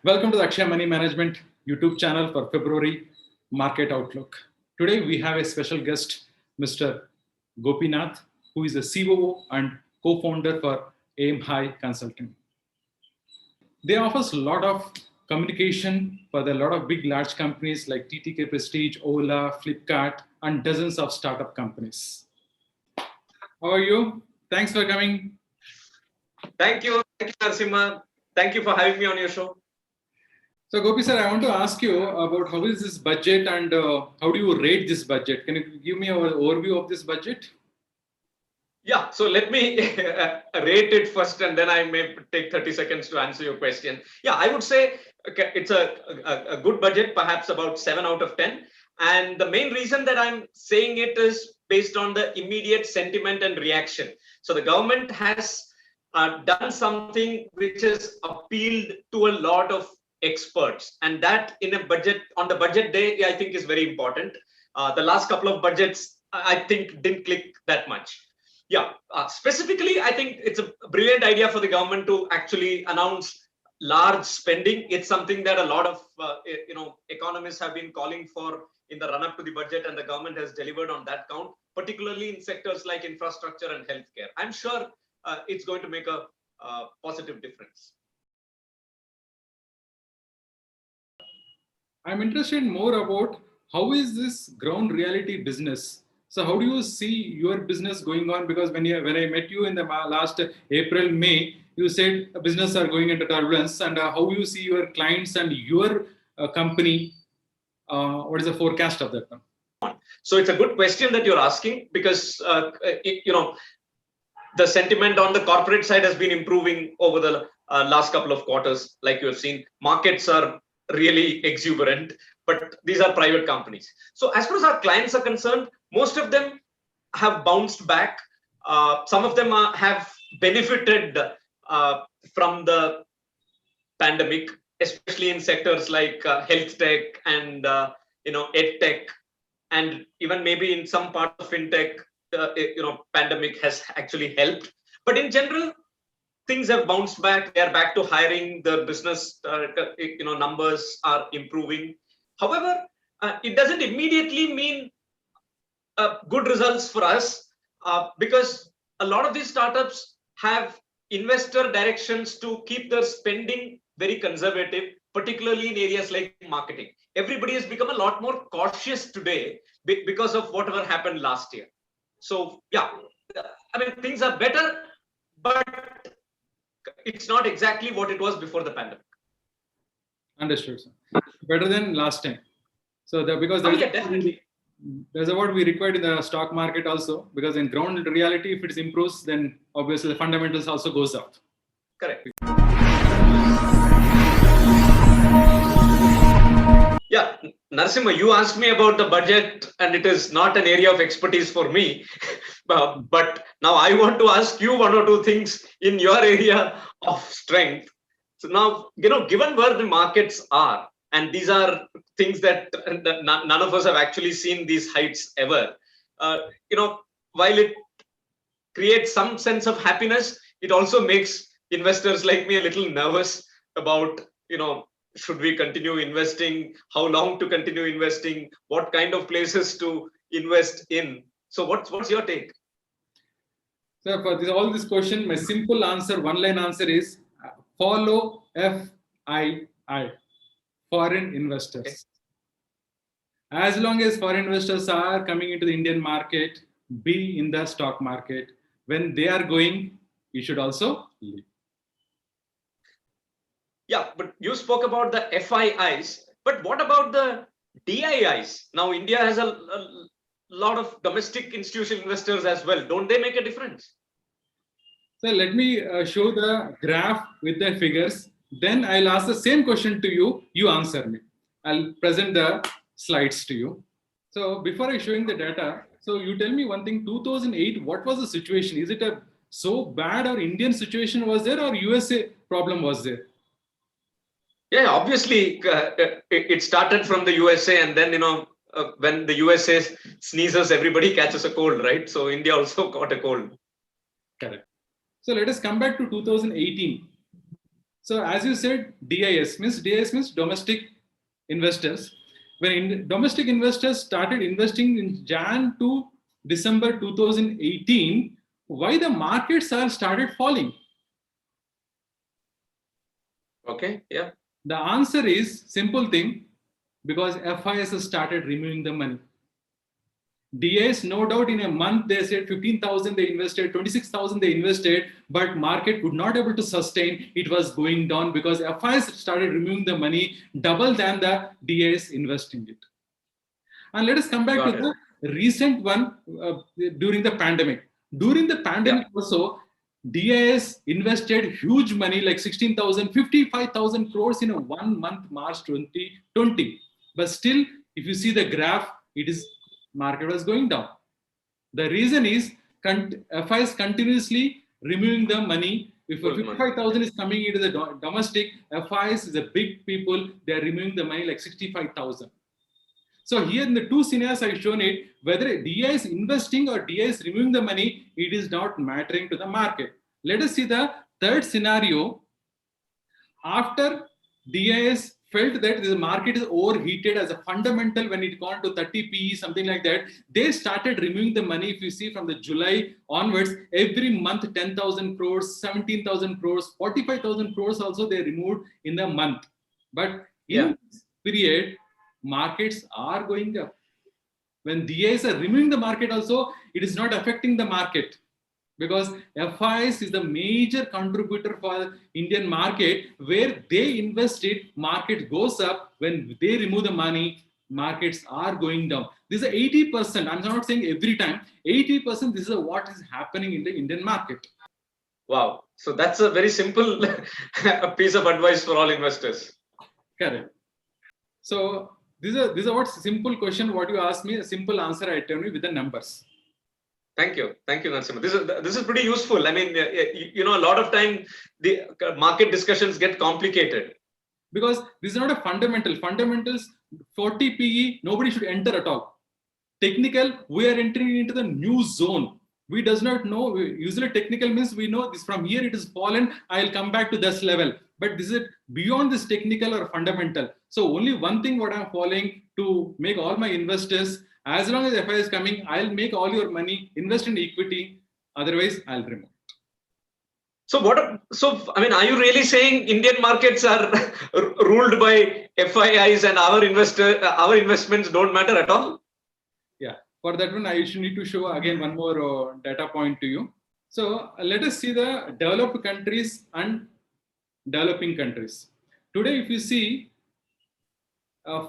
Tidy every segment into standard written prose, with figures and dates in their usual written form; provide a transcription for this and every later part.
Welcome to the Akshay Money Management YouTube channel for February Market Outlook. Today we have a special guest, Mr. Gopinath, who is the COO and co-founder for Aim High Consulting. They offer a lot of communication for a lot of big, large companies like TTK Prestige, Ola, Flipkart, and dozens of startup companies. How are you? Thanks for coming. Thank you, Narasimha. Thank you for having me on your show. So Gopi sir, I want to ask you about how is this budget and how do you rate this budget? Can you give me an overview of this budget? Yeah, so let me rate it first and then I may take 30 seconds to answer your question. Yeah, I would say it's a good budget, perhaps about 7 out of 10. And the main reason that I'm saying it is based on the immediate sentiment and reaction. So the government has done something which has appealed to a lot of experts, and that in a budget, on the budget day, I think is very important. The last couple of budgets, I think, didn't click that much. Yeah, specifically, I think it's a brilliant idea for the government to actually announce large spending. It's something that a lot of economists have been calling for in the run-up to the budget, and the government has delivered on that count, particularly in sectors like infrastructure and healthcare. I'm sure it's going to make a positive difference. I'm interested more about how is this ground reality business. So how do you see your business going on? Because when I met you in the last April, May, you said business are going into turbulence, and how you see your clients and your company. What is the forecast of that one? So it's a good question that you're asking, because the sentiment on the corporate side has been improving over the last couple of quarters. Like you have seen, markets are really exuberant, but these are private companies. So as far as our clients are concerned, most of them have bounced back. Some of them have benefited from the pandemic, especially in sectors like health tech and ed tech, and even maybe in some part of fintech. Pandemic has actually helped. But in general, things have bounced back. They are back to hiring. The business numbers are improving. However, it doesn't immediately mean good results for us, because a lot of these startups have investor directions to keep their spending very conservative, particularly in areas like marketing. Everybody has become a lot more cautious today because of whatever happened last year. So yeah, I mean, things are better, but it's not exactly what it was before the pandemic. Understood, sir. Better than last time. So because definitely. There's what we required in the stock market also, because in ground reality, if it improves, then obviously the fundamentals also goes up. Correct. Yeah, Narasimha, you asked me about the budget, and it is not an area of expertise for me. But now I want to ask you one or two things in your area of strength. So now, given where the markets are, and these are things that none of us have actually seen these heights ever, while it creates some sense of happiness, it also makes investors like me a little nervous about, should we continue investing, how long to continue investing, what kind of places to invest in. So what's your take? So for all this question, my simple answer, one-line answer is follow FII, foreign investors. Okay. As long as foreign investors are coming into the Indian market, be in the stock market. When they are going, you should also leave. Yeah, but you spoke about the FIIs, but what about the DIIs? Now, India has a lot of domestic institutional investors as well. Don't they make a difference? So let me show the graph with the figures. Then I'll ask the same question to you. You answer me. I'll present the slides to you. So before I showing the data, so you tell me one thing, 2008, what was the situation? Is it a so bad or Indian situation was there, or USA problem was there? Yeah, obviously it started from the USA, and then, when the USA sneezes, everybody catches a cold, right? So India also caught a cold. Correct. So let us come back to 2018. So as you said, DIS means domestic investors. When domestic investors started investing in Jan to December 2018, why the markets are started falling? Okay, yeah. The answer is simple thing, because FIS has started removing the money. DIS, no doubt, in a month they said 15,000 they invested, 26,000 they invested, but market could not able to sustain. It was going down because FIS started removing the money double than the DIS investing it. And let us come back to the recent one during the pandemic. During the pandemic also, DIS invested huge money like 16,000, 55,000 crores in a 1 month, March 2020. But still, if you see the graph, it is market was going down. The reason is FIs continuously removing the money. If 55,000 is coming into the domestic, FIs is a big people, they are removing the money like 65,000. So here in the two scenarios I've shown it, whether DI is investing or DI is removing the money, it is not mattering to the market. Let us see the third scenario. After DIS felt that the market is overheated as a fundamental when it gone to 30 PE, something like that, they started removing the money. If you see from the July onwards, every month 10,000 crores, 17,000 crores, 45,000 crores also they removed in the month. But in this period, markets are going up. When DIs are removing the market also, it is not affecting the market, because FIs is the major contributor for Indian market. Where they invested, market goes up. When they remove the money, markets are going down. This is 80%. I'm not saying every time. 80%. This is what is happening in the Indian market. Wow. So that's a very simple piece of advice for all investors. Correct. So this is what simple question. What you asked me, a simple answer I tell you with the numbers. Thank you, Narasimha. This is pretty useful. I mean, a lot of time the market discussions get complicated because this is not a fundamental. Fundamentals 40 PE, nobody should enter at all. Technical, we are entering into the new zone. We does not know. Usually, technical means we know this from here it is fallen. I'll come back to this level. But this is beyond this technical or fundamental. So only one thing what I'm following to make all my investors. As long as FI is coming, I'll make all your money, invest in equity. Otherwise, I'll remove. So I mean, are you really saying Indian markets are ruled by FIIs and our investments don't matter at all? Yeah, for that one, I should need to show again one more data point to you. So let us see the developed countries and developing countries. Today, if you see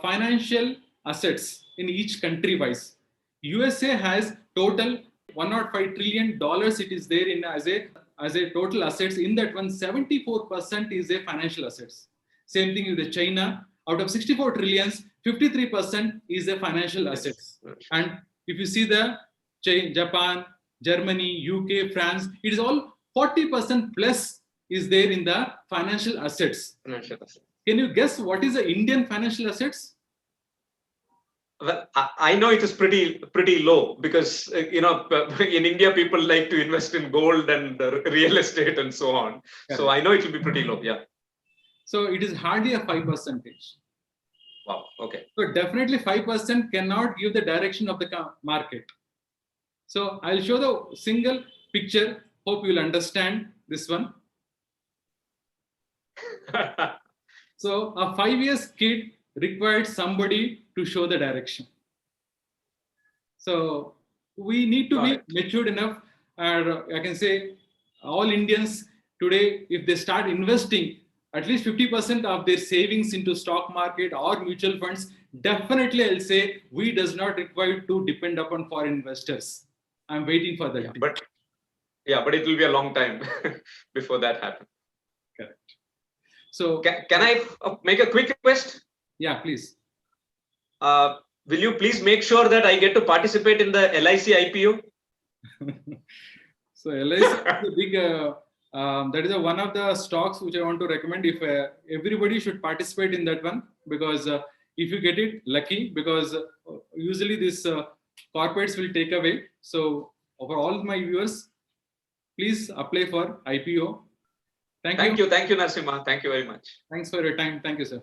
financial assets in each country wise, USA has total $105 trillion. It is there in as a total assets. In that one, 74% is a financial assets. Same thing with the China. Out of 64 trillions, 53% is a financial assets. And if you see the Japan, Germany, UK, France, it is all 40% plus is there in the financial assets. Can you guess what is the Indian financial assets? Well, I know it is pretty low because in India people like to invest in gold and real estate and so on. Correct. So I know it will be pretty low. Yeah. So it is hardly a 5%. Wow. Okay. So definitely 5% cannot give the direction of the market. So I'll show the single picture. Hope you will understand this one. So a 5 years kid required somebody to show the direction. So we need to be matured enough. I can say all Indians today, if they start investing at least 50% of their savings into stock market or mutual funds, definitely I'll say we does not require to depend upon foreign investors. I'm waiting for that. But it will be a long time before that happens. Correct. So can I make a quick request? Yeah, please. Will you please make sure that I get to participate in the LIC IPO? So LIC is a big, that is one of the stocks which I want to recommend. If everybody should participate in that one, because if you get it, lucky, because usually this corporates will take away. So for all my viewers, please apply for IPO. Thank you, Narasimha. Thank you very much. Thanks for your time. Thank you, sir.